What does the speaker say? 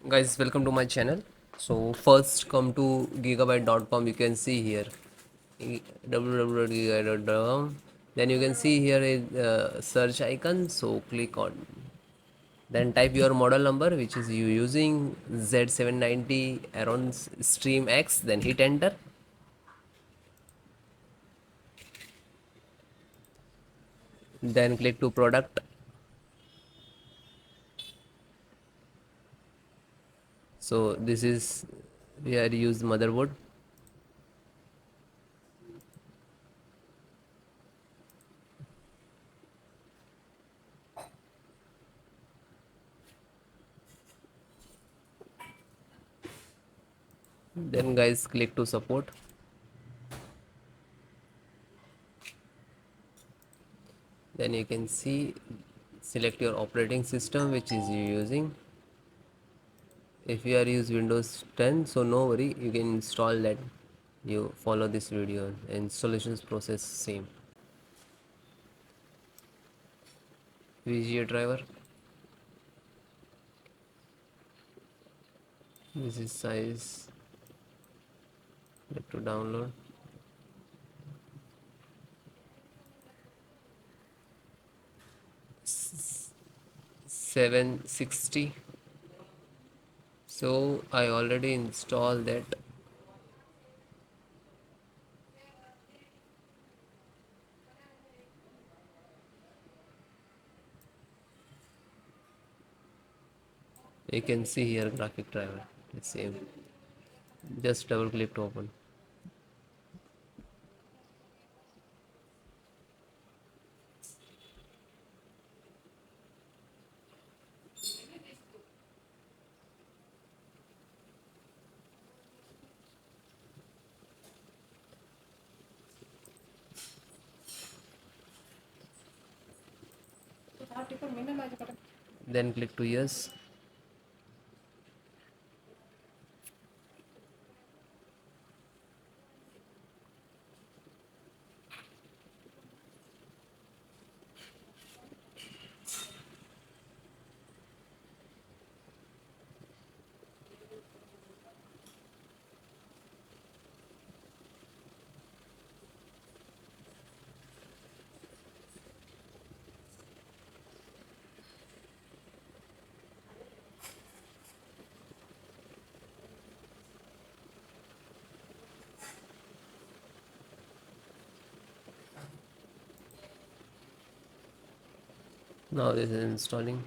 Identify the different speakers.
Speaker 1: Guys, welcome to my channel. So first come to gigabyte.com. You can see here www.gigabyte.com. Then you can see here is search icon, so click on, then type your model number which is you using Z790 AORUS XTREME X, then hit enter. Then click to product. So this is we are used motherboard. Then guys click to support. Then you can see select your operating system which is you using. If you are use Windows 10, so no worry, you can install that. You follow this video. Installations process same. VGA driver. This is size. Click to download. S 760. So I already installed that. You can see here graphic driver. The same. Just double click to open. Then click to yes. Now this is installing.